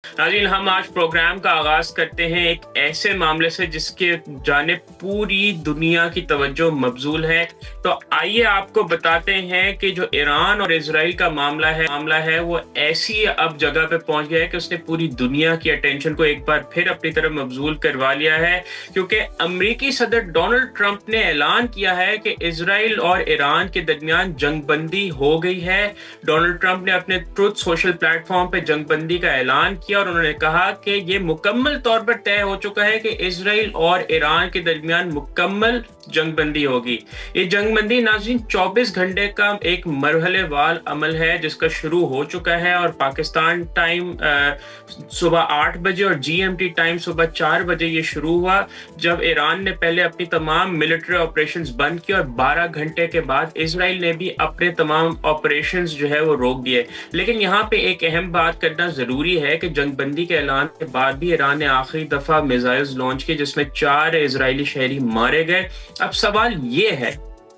नाज़रीन, हम आज प्रोग्राम का आगाज़ करते हैं एक ऐसे मामले से जिसके जानिब पूरी दुनिया की तवज्जो मबज़ूल है। तो आइए आपको बताते हैं कि जो ईरान और इजराइल का मामला है वो ऐसी अब जगह पे पहुंच गया है कि उसने पूरी दुनिया की अटेंशन को एक बार फिर अपनी तरफ मबज़ूल करवा लिया है, क्योंकि अमरीकी सदर डोनाल्ड ट्रंप ने ऐलान किया है कि इजराइल और ईरान के दरमियान जंगबंदी हो गई है। डोनाल्ड ट्रंप ने अपने ट्रुथ सोशल प्लेटफॉर्म पे जंगबंदी का ऐलान किया और उन्होंने कहा कि ये मुकम्मल तौर पर तय हो चुका है कि इजराइल और ईरान के दरमियान मुकम्मल जंगबंदी होगी। ये जंगबंदी नाज़रीन 24 घंटे का एक मरहलेवार अमल है जिसका शुरू हो चुका है और पाकिस्तान टाइम सुबह 8 बजे और जीएमटी टाइम सुबह 4 बजे ये शुरू हुआ, जब ईरान ने पहले अपनी तमाम मिलिट्री ऑपरेशंस बंद की और 12 घंटे के बाद इजराइल ने भी अपने तमाम ऑपरेशंस जो है वो रोक दिए। लेकिन यहाँ पे एक अहम बात करना जरूरी है कि जंगबंदी के ऐलान के बाद भी ईरान ने आखिरी दफा मिसाइल्स लॉन्च किए जिसमें 4 इजरायली शहरी मारे गए। अब सवाल ये है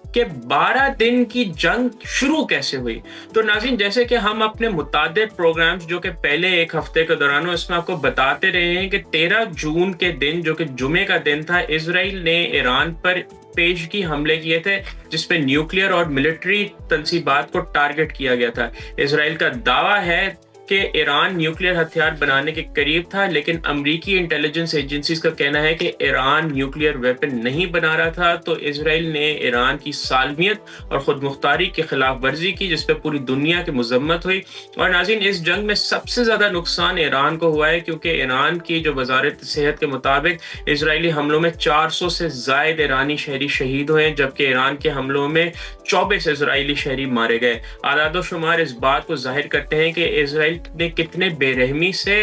कि 12 दिन की जंग शुरू कैसे हुई। तो नाज़रीन, जैसे कि हम अपने मुतादिद प्रोग्राम्स जो कि पहले एक हफ्ते के दौरान इसमें आपको बताते रहे हैं कि 13 जून के दिन जो कि जुमे का दिन था, इजराइल ने ईरान पर पेशगी हमले किए थे जिसपे न्यूक्लियर और मिलिट्री तंसीबात को टारगेट किया गया था। इजराइल का दावा है कि ईरान न्यूक्लियर हथियार बनाने के करीब था, लेकिन अमरीकी इंटेलिजेंस एजेंसीज का कहना है कि ईरान न्यूक्लियर वेपन नहीं बना रहा था। तो इजराइल ने ईरान की सालमियत और खुद मुख्तारी की खिलाफ वर्जी की जिस पर पूरी दुनिया की मजम्मत हुई। और नाज़रीन, इस जंग में सबसे ज़्यादा नुकसान ईरान को हुआ है, क्योंकि ईरान की जो वजारत सेहत के मुताबिक इजरायली हमलों में 400 से ज़ायद ईरानी शहरी शहीद हुए, जबकि ईरान के हमलों में 24 इजरायली शहरी मारे गए। आदाद शुमार इस बात को जाहिर करते हैं कि इजराइल ने कितने बेरहमी से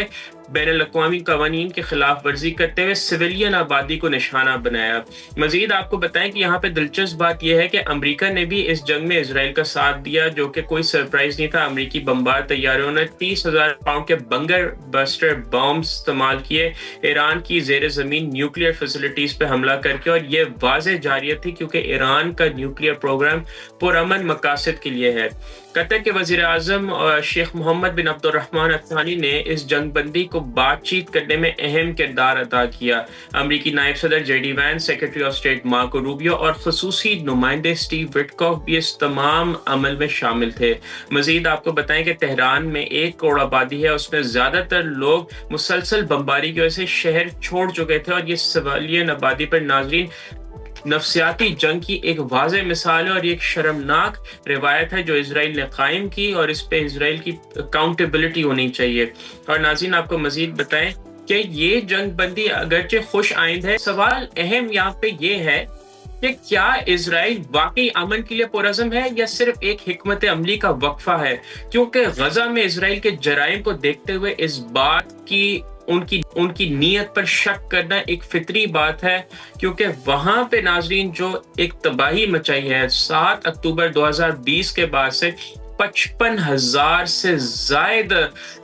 बैनुल-अक़वामी क़वानीन के खिलाफ वर्जी करते हुए सिविलियन आबादी को निशाना बनाया। मजीद आपको बताएं कि यहाँ पे दिलचस्प बात यह है कि अमेरिका ने भी इस जंग में इजराइल का साथ दिया, जो कि कोई सरप्राइज नहीं था। अमेरिकी बमबार तैयारों ने 30,000 पाउंड के बंगर बस्टर बॉम्ब इस्तेमाल किए ईरान की जेर ज़मीन न्यूक्लियर फैसिलिटीज पे हमला करके, और ये वाज़ेह जारियत थी क्योंकि ईरान का न्यूक्लियर प्रोग्राम पुरअमन मकासद के लिए है। कतर के वज़ीर आज़म शेख मोहम्मद बिन अब्दुर्रहमान अल-थानी ने इस जंगबंदी को बातचीत करने में अहम किरदार अदा किया। अमरीकी नायब सदर JD Vance, secretary of state Marco Rubio और खसूसी नुमाइंदे स्टीव विटकॉफ भी इस तमाम अमल में शामिल थे। मजीद आपको बताएं कि तेहरान में 1 करोड़ आबादी है, उसमें ज़्यादातर लोग मुसलसल बमबारी की वजह से शहर छोड़ चुके थे, और ये सिविलियन आबादी पर नाज़रीन नफसियाती जंग की एक वाज़ेह मिसाल है और ये एक शर्मनाक रिवायत है जो इजराइल ने कायम की, और इस पे इजराइल की अकाउंटेबिलिटी होनी चाहिए। और नाज़रीन, आपको मजीद बताएं कि ये जंगबंदी अगरचे खुश आइंद है, सवाल अहम यहाँ पे ये है कि क्या इजराइल वाकई अमन के लिए पुरअज़म है या सिर्फ एक हिकमत अमली का वक्फा है, क्योंकि गजा में इजराइल के जराइम को देखते हुए इस बात की उनकी नीयत पर शक करना एक फितरी बात है, क्योंकि वहां पे नाजरीन जो एक तबाही मचाई है 7 अक्टूबर 2020 के बाद से 55,000 से जायद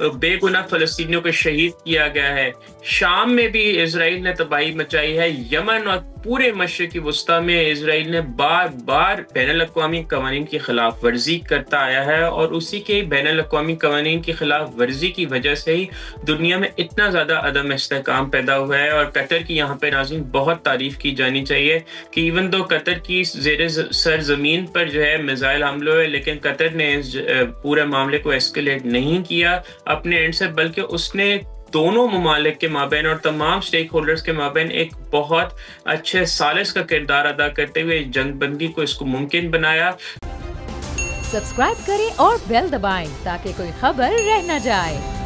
बेगुनाह फलस्तीनियों को शहीद किया गया है। शाम में भी इजराइल ने तबाही मचाई है। यमन और पूरे मशरिकी वस्ता में इजराइल ने बार बार बैनुल-अक़वामी क़वानीन की खिलाफ वर्जी करता आया है, और उसी के बैनुल-अक़वामी क़वानीन की खिलाफ वर्जी की वजह से ही दुनिया में इतना ज़्यादा अदम इस्तेहकाम पैदा हुआ है। और कतर की यहाँ पे नाज़रीन बहुत तारीफ की जानी चाहिए कि इवन दो कतर की ज़ेरे सर ज़मीन पर जो है मिसाइल हमले हुए, लेकिन कतर ने इस पूरे मामले को एस्केलेट नहीं किया अपने एंड से, बल्कि उसने दोनों ममालिक के माबैन और तमाम स्टेक होल्डर्स के माबैन एक बहुत अच्छे सालिस का किरदार अदा करते हुए जंगबंदी को इसको मुमकिन बनाया। सब्सक्राइब करें और बेल दबाएं ताकि कोई खबर रह न जाए।